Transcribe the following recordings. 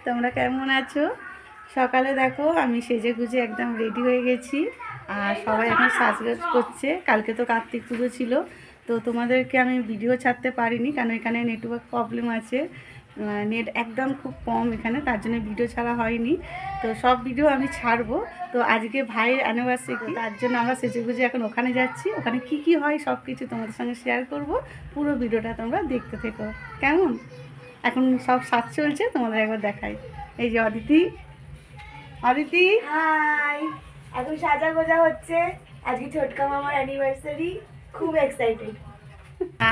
তোমরা কেমন আছো? সকালে দেখো আমি সেজে গুজে একদম রেডি হয়ে গেছি আর সবাই এখন সাজগোজ করছে। কালকে তো কার্তিক পুজো ছিল, তো তোমাদেরকে আমি ভিডিও ছাড়তে পারিনি কারণ এখানে নেটওয়ার্ক প্রবলেম আছে, নেট একদম খুব কম এখানে, তার জন্য ভিডিও ছাড়া হয়নি। তো সব ভিডিও আমি ছাড়বো। তো আজকে ভাইয়ের অ্যানিভার্সারি, তার জন্য আমরা সেজে গুজে এখন ওখানে যাচ্ছি। ওখানে কি কি হয় সব কিছু তোমাদের সঙ্গে শেয়ার করব। পুরো ভিডিওটা তোমরা দেখতে থেকো কেমন। এখন সব সাজ চলছে, তোমাদের একবার দেখাই। এই যে অদিতি, অদিতি হাই, এখন সাজা গোজা হচ্ছে। আজকে ছোটকা মামার অ্যানিভার্সারি, খুব এক্সাইটেড।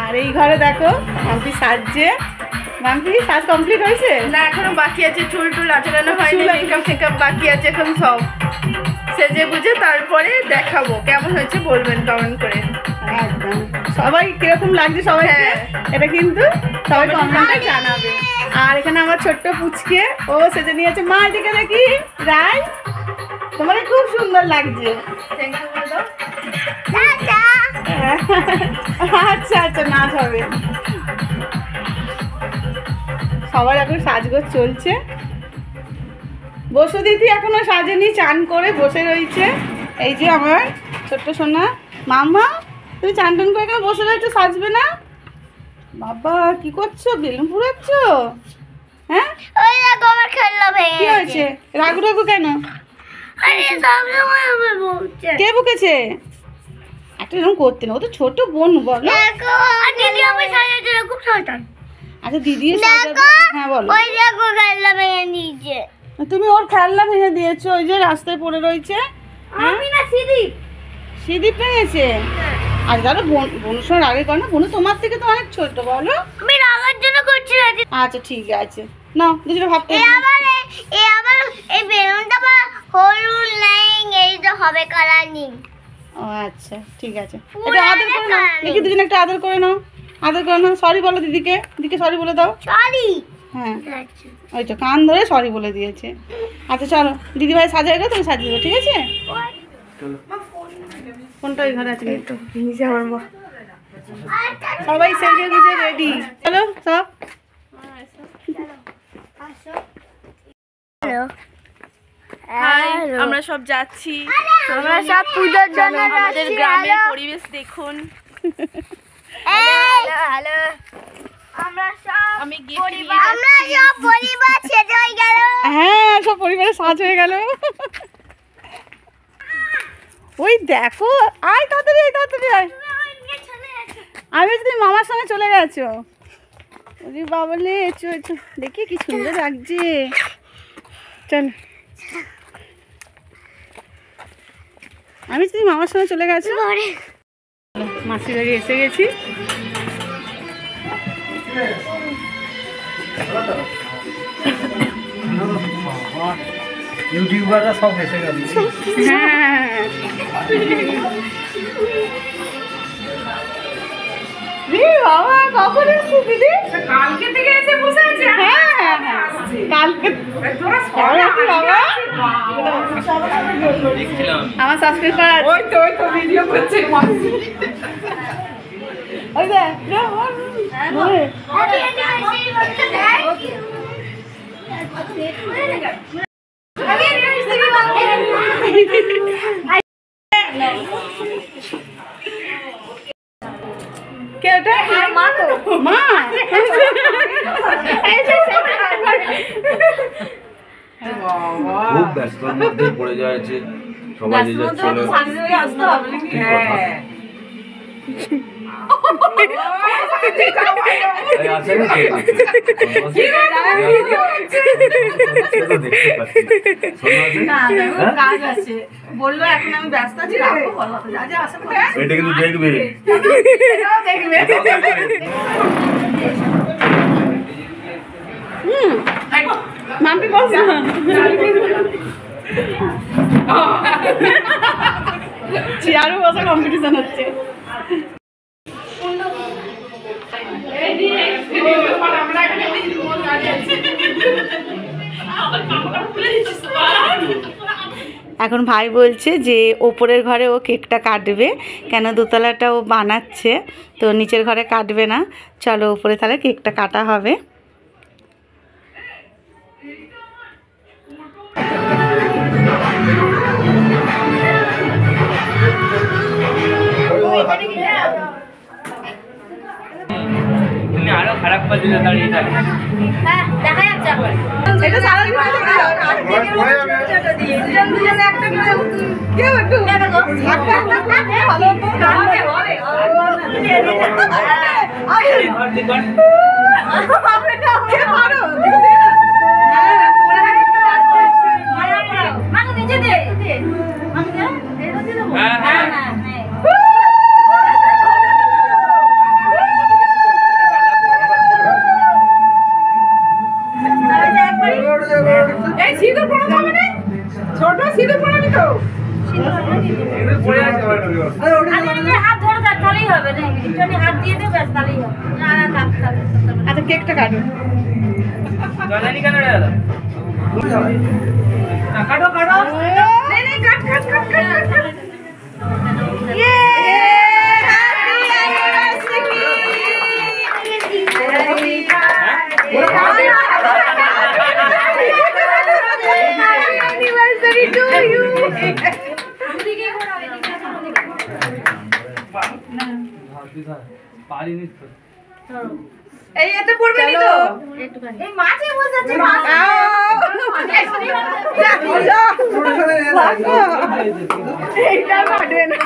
আর এই ঘরে দেখো মাম্পি সাজছে। মাম্পি সাজ কমপ্লিট হয়েছে? না, এখনো বাকি আছে, চুল টুল আঁচড়ানো হয়নি, মেকআপ টেকআপ বাকি আছে। এখন সব সেজে বুঝে তারপরে দেখাবো কেমন হয়েছে, বলবেন কমেন্ট করে। একদম সবাই কিরকম লাগছে সবাই, এটা কিন্তু সবাই কমেন্টে জানাবে। আর এখানে আমার ছোট্ট পুচকে, ও সেজে নিয়েছে। মা এদিকে দেখি, রাই তোমাকে খুব সুন্দর লাগছে। থ্যাংক ইউ বলে দাও। আচ্ছা আচ্ছা, নাচ হবে। সবার এখন সাজগোজ চলছে। বসু দিদি এখনো সাজেনি, চান করে বসে রয়েছে। এই যে আমার ছোট্ট সোনা মামা, তুমি চান টান করে এখানে বসে রয়েছো, সাজবে না? বাবা কি করছো, বেলুন পুড়াচ্ছ? হ্যাঁ কি হয়েছে, রাগু রাগু কেন? কে বকেছে? একটা এরকম করতে না, ও তো ছোট বোন, বলো। আচ্ছা দিদি, হ্যাঁ বলো। তুমি ওর খেলনা ভেঙে দিয়েছো, ওই যে রাস্তায় পড়ে রয়েছে। সিঁদীপ ভেঙেছে? আর দাদা বোনের সঙ্গে আগে কর না, বোন তোমার থেকে তো অনেক ছোট, বলো। আমি রাগার জন্য করছি না। আচ্ছা ঠিক আছে, না দুটো ভাবতে এই বেলুনটা হলুদ লাইন, এই তো হবে কালার নীল। ও আচ্ছা ঠিক আছে, এটা আদর করে নাও দেখি, দুজনে একটা আদর করে নাও, আদর করে নাও। সরি বলো দিদিকে, দিদিকে সরি বলে দাও। সরি। হ্যাঁ ওই তো কান ধরে সরি বলে দিয়েছে। আচ্ছা চলো, দিদিভাই সাজাই গেলে তুমি সাজিয়ে দেবো, ঠিক আছে? ফোনটা ওই ঘরে আছে, তো নিচে আমার মা। সবাই সেজে গুজে রেডি, চলো সব। আমরা সব যাচ্ছি, আমরা সব পূজার জন্য। আমাদের গ্রামের পরিবেশ দেখুন। হ্যালো, আমরা সব পরিবার সেজে হয়ে গেল। হ্যাঁ সব পরিবারের সাজ হয়ে গেল। ওই দেখো, আয় তাড়াতাড়ি, তাড়াতাড়ি আয়। আমি যদি মামার সঙ্গে চলে গেছো, ওরে বাবলে, এসো এসো, দেখি কি সুন্দর লাগছে। চল, আমি যদি মামার সঙ্গে চলে গেছো। মাসির বাড়ি এসে গেছি। ইউটিউবাররা সব এসে গেল। হ্যাঁ বাবা, কখন এসেছিস দিদি? কালকে থেকে এসে বসে আছে। হ্যাঁ হ্যাঁ হ্যাঁ, কালকে বাবা আমার সাবস্ক্রাইব করা আছে। ওই তো ভিডিও করছে। ওই দেখ, কে ওটা? মা তো, মা খুব ব্যস্ততার মধ্যে পড়ে যাচ্ছে সবাই, যে যার চলে আসতে হবে। এই আছে না কে? দেখতে পাচ্ছি কাজ আছে বললো, এখন আমি ব্যস্ত আছি, রাখো, বলো যা যা আসে এটা কিন্তু দেখবে, দেখবে। মাম্পি বস চেয়ারও বসা কম্পিটিশন হচ্ছে। এখন ভাই বলছে যে ওপরের ঘরে ও কেকটা কাটবে, কেন দোতলাটা ও বানাচ্ছে, তো নিচের ঘরে কাটবে না। চলো ওপরে তাহলে কেকটা কাটা হবে। তুমি আরো খারাপ করে দিলে দাঁড়িয়ে থাকে। হ্যাঁ দেখা যাচ্ছে এখন। এটা সারা জীবন থেকে দুজনে একটা করে কেউ একটু ভালো তো হ্যাঁ হ্যাঁ এই সিঁদুর পড়া যাবে না ছোট সিঁদুর পড়াবি তো আচ্ছা কেকটা কাটো জলানি কেন রে দাদা কাটো কাটো কাট কাট কাট কাট কাট পারিনি তো এই এতে পড়বে নি তো এই মাঝে বসেছে এইটা কাটবে না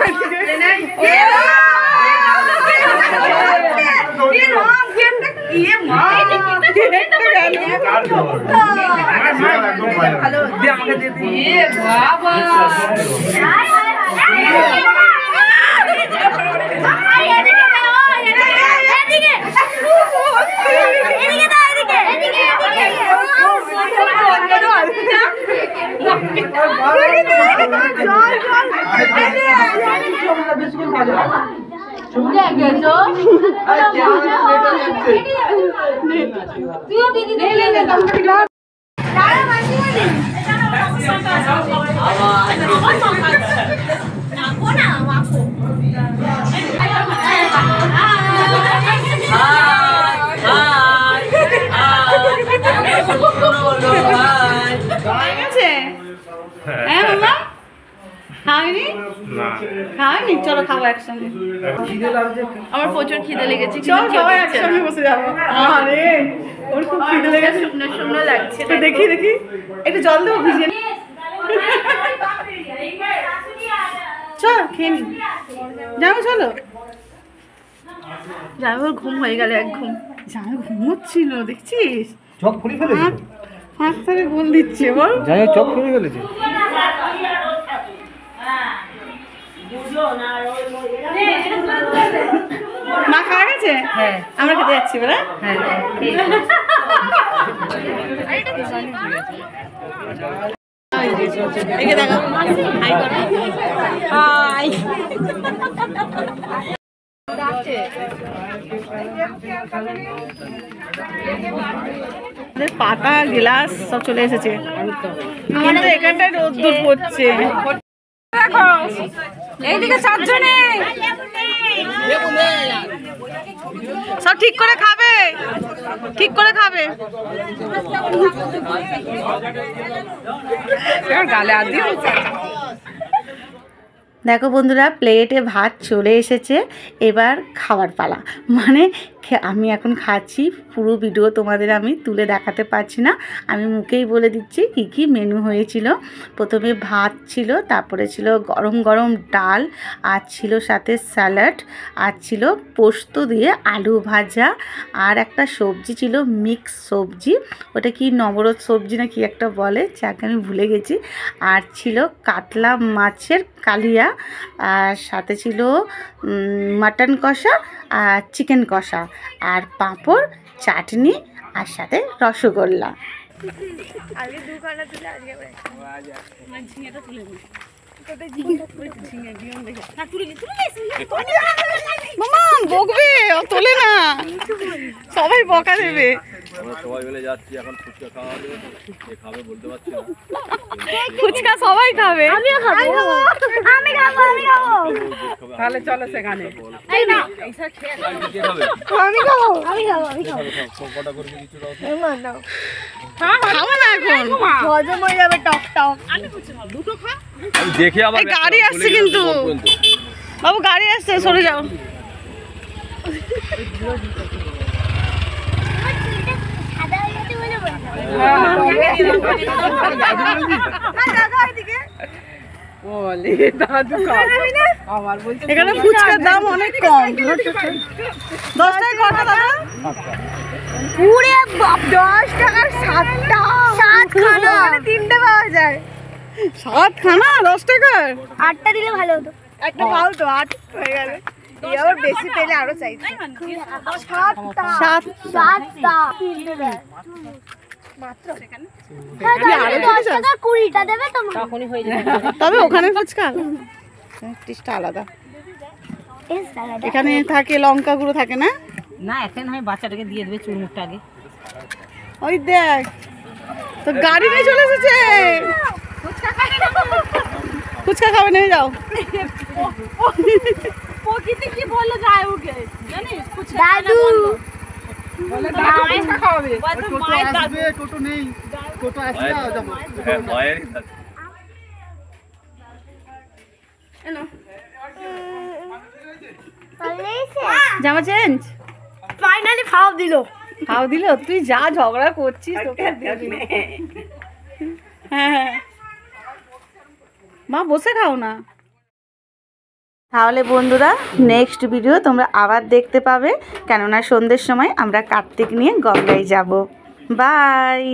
খাওয়ানি চলো খাবো একসঙ্গে আমার প্রচুর খিদে লেগেছে চল সবাই একসঙ্গে বসে যাবো আরে ওর খুব খিদে লেগেছে শুকনো শুকনো লাগছে তো দেখি দেখি একটু জল দেবো ভিজিয়ে চল খেয়ে নি যাবো চলো যাবো ঘুম হয়ে গেল এক ঘুম জামাই ঘুমোচ্ছিল দেখছিস চোখ খুলে ফেলেছে ফাঁক থেকে গোল দিচ্ছে বল জানি চোখ খুলে ফেলেছে মা খাওয়া গেছে হ্যাঁ আমরা খেতে যাচ্ছি বলে হ্যাঁ একে দেখো হাই পাতা গ্লাস সব চলে এসেছে কিন্তু এখানটায় রোদ্দুর পড়ছে দেখো এইদিকে চারজনে সব ঠিক করে খাবে ঠিক করে খাবে গালে আর দিয়ে দেখো বন্ধুরা প্লেটে ভাত চলে এসেছে এবার খাওয়ার পালা মানে আমি এখন খাচ্ছি পুরো ভিডিও তোমাদের আমি তুলে দেখাতে পারছি না আমি মুখেই বলে দিচ্ছি কি কি মেনু হয়েছিল প্রথমে ভাত ছিল তারপরে ছিল গরম গরম ডাল আর ছিল সাথে স্যালাড আর ছিল পোস্ত দিয়ে আলু ভাজা আর একটা সবজি ছিল মিক্স সবজি ওটা কি নবরত সবজি না কি একটা বলে যাকে আমি ভুলে গেছি আর ছিল কাতলা মাছের কালিয়া আর সাথে ছিল মাটন কষা আর চিকেন কষা আর পাঁপড় চাটনি আর সাথে রসগোল্লা বকবে তোলে না সবাই বকা দেবে আমরা সবাই মিলে যাচ্ছি এখন ফুচকা খাওয়া হবে কে খাবে বলতে পারছি না ফুচকা সবাই খাবে আমিও খাবো আমি খাবো আমি খাবো তাহলে চলো সেখানে এই না কে খাবে আমি খাবো আমি খাবো আমি খাবো কটা করে কিছু দাও তো। নাও খাবো না এখন। হজম হয়ে যাবে টক টক। আমি দেখে আবার এই গাড়ি আসছে কিন্তু। বাবু গাড়ি আসছে, সরে যাও। এখানে ফুচকার দাম অনেক কম। 10 টাকা কটা দাদা? পুরে 10 টাকার 7টা 7খানা 3টে পাওয়া যায়। 7 খানা 10 টাকার? 8টা দিলে ভালো হতো। একটা খাও তো 8 হয়ে গেল। এই আবার বেশি পেলে আরো চাইছে। 7টা 7টা 3টে দেয় মাত্র। টাকা 20টা দেবে তো তখনই হয়ে যাবে। তবে ওখানে ফুচকা টেস্টটা আলাদা। এখানে থাকে লঙ্কা গুঁড়ো থাকে না? না এখন আমি বাচ্চাটাকে দিয়ে দেবে চুরমুখটা আগে। ওই দেখ তো গাড়ি নিয়ে চলে এসেছে। ফুচকা খাবে নিয়ে যাও। প্রকৃতি কি বললো যায় ওকে জানিস দাদু বলে দাদু ফুচকা খাওয়াবে। টোটো নেই, টোটো আসলে যাবো। হ্যাঁ মায়েরই থাকে। জামা চেঞ্জ ফাইনালি ফাও দিলো। খাও দিল? তুই যা ঝগড়া করছিস তোকে হ্যাঁ মা বসে খাও না। তাহলে বন্ধুরা নেক্সট ভিডিও তোমরা আবার দেখতে পাবে, কেননা সন্ধ্যের সময় আমরা কার্তিক নিয়ে গঙ্গায় যাব। বাই।